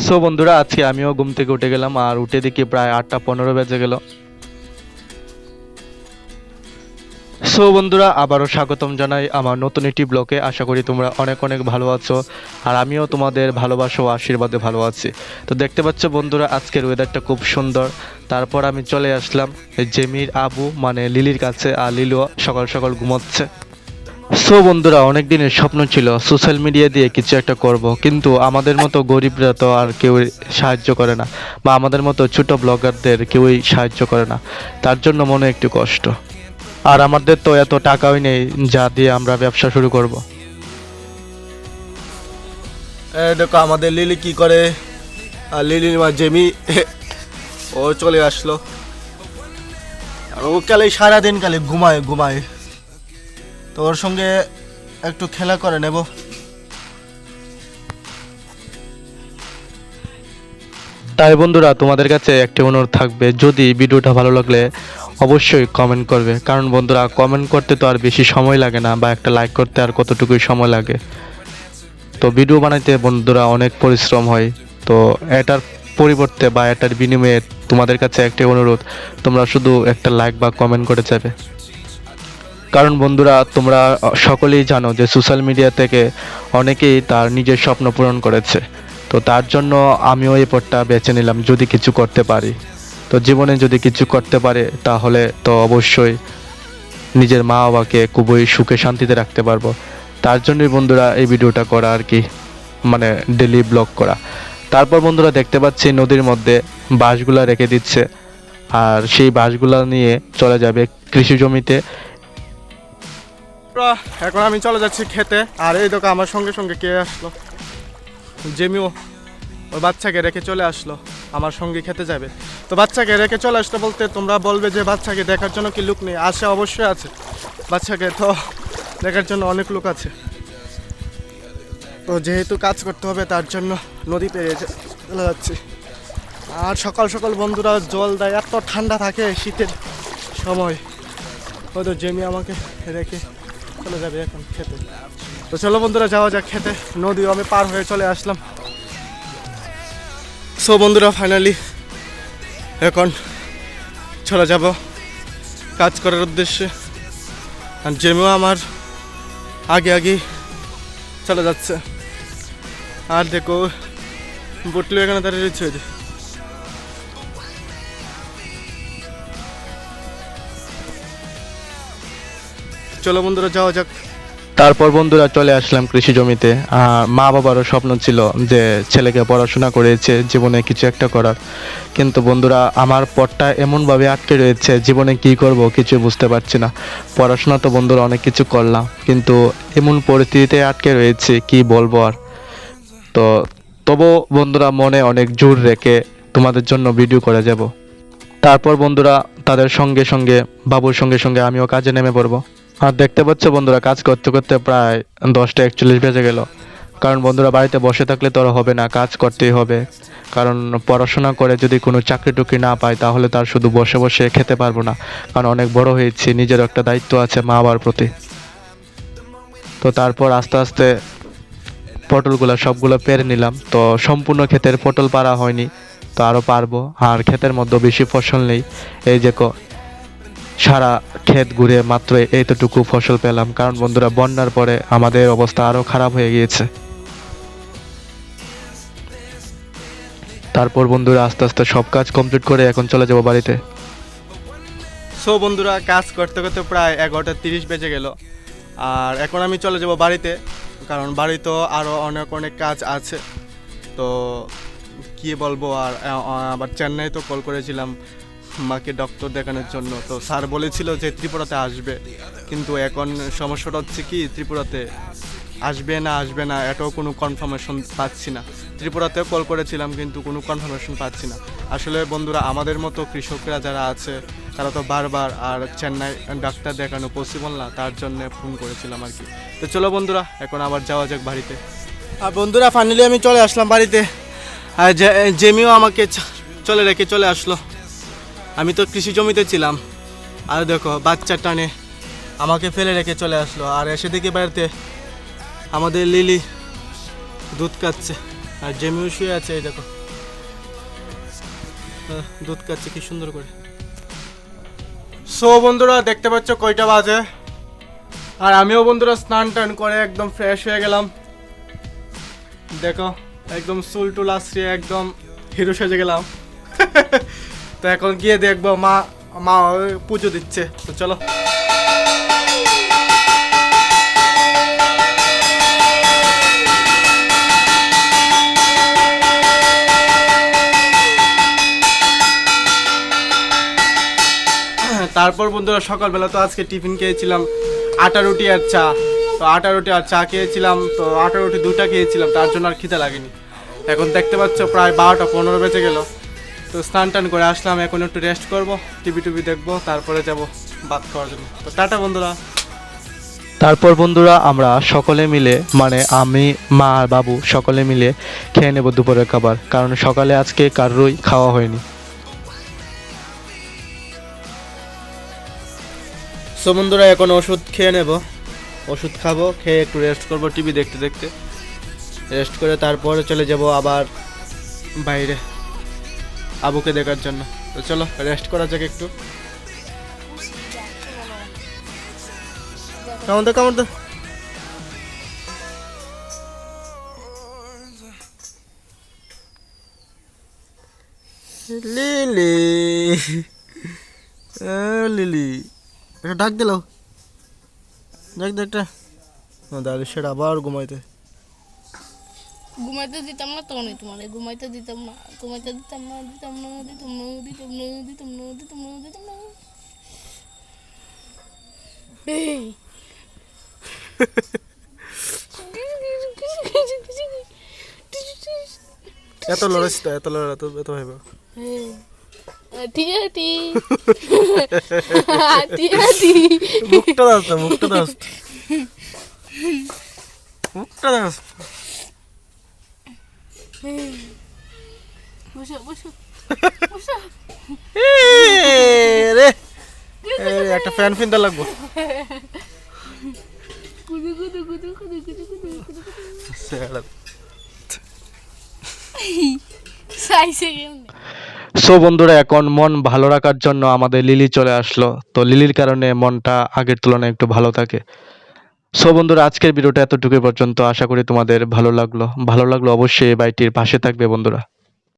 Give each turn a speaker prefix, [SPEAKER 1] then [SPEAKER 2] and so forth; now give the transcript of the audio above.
[SPEAKER 1] So বন্ধুরা, আজকে আমিও ঘুম থেকে উঠে গেলাম আর উঠে দেখি প্রায় 8টা 15 বেজে গেল। সো বন্ধুরা, আবারও স্বাগতম জানাই আমার নতুন একটি ব্লগে। আশা করি তোমরা অনেক অনেক ভালো আছো আর আমিও তোমাদের ভালোবাসা ও আশীর্বাদে ভালো আছি। তো দেখতে পাচ্ছ বন্ধুরা, আজকের ওয়েদারটা খুব সুন্দর। তারপর আমি চলে আসলাম জেমির আবু মানে লিলির কাছে, আর লিলিও সকাল সকাল ঘুমোচ্ছে। সো বন্ধুরা, অনেক দিনের স্বপ্ন ছিল সোশ্যাল মিডিয়া দিয়ে কিছু একটা করব, কিন্তু আমাদের মতো গরিবরা তো আর কেউ সাহায্য করে না, বা আমাদের মতো ছোট ব্লগারদের কেউই সাহায্য করে না। তার জন্য মনে একটু কষ্ট। আর আমাদের তো এত টাকাই নেই যা দিয়ে আমরা ব্যবসা শুরু করব।
[SPEAKER 2] দেখো আমাদের লিলি কি করে। আর লিলির মা জেমি ও চলে আসলো। আর ও কালে সারাদিন কালে ঘুমায় ঘুমায়, তো ওর সঙ্গে একটু খেলা করে নেব।
[SPEAKER 1] তাই বন্ধুরা, তোমাদের কাছে একটা অনুরোধ থাকবে, যদি ভিডিওটা ভালো লাগলে অবশ্যই কমেন্ট করবে। কারণ বন্ধুরা, কমেন্ট করতে তো আর বেশি সময় লাগে না, বা একটা লাইক করতে আর কতটুকুই সময় লাগে। তো ভিডিও বানাইতে বন্ধুরা অনেক পরিশ্রম হয়। তো এটার পরিবর্তে বা এটার বিনিময়ে তোমাদের কাছে একটা অনুরোধ, তোমরা শুধু একটা লাইক বা কমেন্ট করে যাবে। কারণ বন্ধুরা, তোমরা সকলেই জানো যে সোশ্যাল মিডিয়া থেকে অনেকেই তার নিজের স্বপ্ন পূরণ করেছে। তো তার জন্য আমিও এই পথটা বেছে নিলাম, যদি কিছু করতে পারি। তো জীবনে যদি কিছু করতে পারে তাহলে তো অবশ্যই নিজের মা বাবাকে খুবই সুখে শান্তিতে রাখতে পারবো। তার জন্যই বন্ধুরা এই ভিডিওটা করা আর কি, মানে ডেলি ব্লগ করা। তারপর বন্ধুরা, দেখতে পাচ্ছি নদীর মধ্যে বাঁশগুলা রেখে দিচ্ছে, আর সেই বাঁশগুলা নিয়ে চলে যাবে কৃষি জমিতে।
[SPEAKER 2] এখন আমি চলে যাচ্ছি খেতে। আর এই দেখো আমার সঙ্গে সঙ্গে কে আসলো, জেমিও ওর বাচ্চাকে রেখে চলে আসলো, আমার সঙ্গে খেতে যাবে। তো বাচ্চাকে রেখে চলে আসলো বলতে তোমরা বলবে যে বাচ্চাকে দেখার জন্য কি লোক নেই? আসে, অবশ্যই আছে। বাচ্চাকে তো দেখার জন্য অনেক লোক আছে। তো যেহেতু কাজ করতে হবে তার জন্য নদী পেরিয়ে চলে যাচ্ছি। আর সকাল সকাল বন্ধুরা জল দেয়, এত ঠান্ডা থাকে শীতের সময়। হয়তো জেমি আমাকে রেখে চলে যাবে এখন খেতে। তো চলো বন্ধুরা, যাওয়া যাক খেতে। নদীও আমি পার হয়ে চলে আসলাম। সো বন্ধুরা, ফাইনালি এখন চলে যাব কাজ করার উদ্দেশ্যে। আর জেমিও আমার আগে আগে চলে যাচ্ছে। আর দেখো বটলু এখানে দাঁড়িয়ে রয়েছে। চলো বন্ধুরা, যাওয়া যাক।
[SPEAKER 1] তারপর বন্ধুরা চলে আসলাম কৃষি জমিতে। মা বাবারও স্বপ্ন ছিল যে ছেলেকে পড়াশোনা করেছে জীবনে কিছু একটা করার, কিন্তু বন্ধুরা আমার পথটা এমনভাবে আটকে রয়েছে, জীবনে কি করব কিছু বুঝতে পারছি না। পড়াশোনা তো বন্ধুরা অনেক কিছু করলাম, কিন্তু এমন পরিস্থিতিতে আটকে রয়েছে কি বলবো আর। তো তবু বন্ধুরা মনে অনেক জোর রেখে তোমাদের জন্য ভিডিও করে যাব। তারপর বন্ধুরা তাদের সঙ্গে সঙ্গে বাবুর সঙ্গে সঙ্গে আমিও কাজে নেমে পড়বো। আর দেখতে পাচ্ছ বন্ধুরা, কাজ করতে করতে প্রায় 10টা 41 বেজে গেল। কারণ বন্ধুরা বাড়িতে বসে থাকলে তো আর হবে না, কাজ করতেই হবে। কারণ পড়াশোনা করে যদি কোনো চাকরি টুকরি না পাই তাহলে তার শুধু বসে বসে খেতে পারবো না। কারণ অনেক বড় হয়েছি, নিজের একটা দায়িত্ব আছে মা বাবার প্রতি। তো তারপর আস্তে আস্তে পটলগুলো সবগুলো পেরে নিলাম। তো সম্পূর্ণ ক্ষেতের পটল পারা হয়নি, তো আরও পারবো। আর ক্ষেতের মধ্যে বেশি ফসল নেই, এই যে সারা ক্ষেত ঘুরে মাত্র এইতটুকু ফসল পেলাম। কারণ বন্ধুরা বন্যার পরে আমাদের অবস্থা আরো খারাপ হয়ে গিয়েছে। তারপর বন্ধুরা আস্তে আস্তে সব কাজ কমপ্লিট করে এখন চলে যাব বাড়িতে।
[SPEAKER 2] সো বন্ধুরা, কাজ করতে করতে প্রায় 11টা 30 বেজে গেল। আর এখন আমি চলে যাব বাড়িতে, কারণ বাড়িতেও আরও অনেক অনেক কাজ আছে। তো কি বলবো আর, আবার চেন্নাই তো কল করেছিলাম মাকে ডক্টর দেখানোর জন্য। তো স্যার বলেছিল যে ত্রিপুরাতে আসবে, কিন্তু এখন সমস্যাটা হচ্ছে কি ত্রিপুরাতে আসবে না এটাও কোনো কনফার্মেশন পাচ্ছি না। ত্রিপুরাতেও কল করেছিলাম কিন্তু কোনো কনফার্মেশন পাচ্ছি না। আসলে বন্ধুরা আমাদের মতো কৃষকরা যারা আছে তারা তো বারবার আর চেন্নাই ডাক্তার দেখানো পসিবল না, তার জন্য ফোন করেছিলাম আর কি। তো চলো বন্ধুরা, এখন আবার যাওয়া যাক বাড়িতে। আর বন্ধুরা ফাইনালি আমি চলে আসলাম বাড়িতে। আর জেমিও আমাকে চলে রেখে চলে আসলো। আমি তো কৃষি জমিতে ছিলাম, আর দেখো বাচ্চা টানে আমাকে ফেলে রেখে চলে আসলো। আর এসে দেখি বাড়িতে আমাদের লিলি দুধ খাচ্ছে। আর জেমিও শুয়ে আছে, এই দেখো দুধ খাচ্ছে কি সুন্দর করে। সো বন্ধুরা দেখতে পাচ্ছ কয়টা বাজে, আর আমিও বন্ধুরা স্নান টান করে একদম ফ্রেশ হয়ে গেলাম। দেখো একদম চুল টুল আশ্রিয়ে একদম হিরো সেজে গেলাম। তো এখন গিয়ে দেখবো মা মা পুজো দিচ্ছে, তো চলো। তারপর বন্ধুরা সকালবেলা তো আজকে টিফিন খেয়েছিলাম আটা রুটি আর চা। তো আটা রুটি আর চা খেয়েছিলাম, তো আটা রুটি দুটা খেয়েছিলাম, তার জন্য আর খিদে লাগেনি। এখন দেখতে পাচ্ছ প্রায় 12টা 15 বেজে গেল। তো স্নান টান করে আসলাম, এখন একটু রেস্ট করব, টিভি দেখবো, তারপরে যাব ভাত খাওয়ার জন্য। তো টাটা বন্ধুরা।
[SPEAKER 1] তারপর বন্ধুরা আমরা সকলে মিলে মানে আমি মা আর বাবু সকলে মিলে খেয়ে নেব দুপুরের খাবার, কারণ সকালে আজকে কারোরই খাওয়া হয়নি।
[SPEAKER 2] সো বন্ধুরা এখন ওষুধ খেয়ে নেব, ওষুধ খাবো, খেয়ে একটু রেস্ট করবো টিভি দেখতে দেখতে। রেস্ট করে তারপরে চলে যাব আবার বাইরে আবুকে দেখার জন্য। তো চলো রেস্ট করা যাক একটু। কেমন তো কেমন তো লিলি, লিলি একটা ডাক দিল, ডাক দে একটা। দাঁড়িয়ে সেটা আবার ঘুমাইতে।
[SPEAKER 3] ঘুমাইতে দিতাম না তো নেই তোমার, ঘুমাইতে দিতাম না, ঘুমাইতে দিতাম না, দিতাম না, দিতাম না, দিতাম না, দিতাম না, দিতাম না, দিতাম না। এই
[SPEAKER 2] এত লড়াইস তো, এত লড়া তো, এত ভাইবা।
[SPEAKER 3] টিয়া টি টিয়া টি
[SPEAKER 2] মুখটা দাস তো, মুখটা দাস, মুখটা দাস।
[SPEAKER 3] বসো বসো বসো।
[SPEAKER 2] রে একটা ফ্যান ফিনতে লাগবো।
[SPEAKER 3] Kudu Kudu Kudu Kudu Kudu Kudu Kudu সাইসে গেল।
[SPEAKER 1] সো বন্ধুরা এখন মন ভালো রাখার জন্য আমাদের লিলি চলে আসলো, তো লিলির কারণে মনটা আগের তুলনায় একটু ভালো থাকে। সো বন্ধুরা আজকের ভিডিওটা এতটুকু পর্যন্ত, আশা করি তোমাদের ভালো লাগলো অবশ্যই এই বাইটির পাশে থাকবে বন্ধুরা।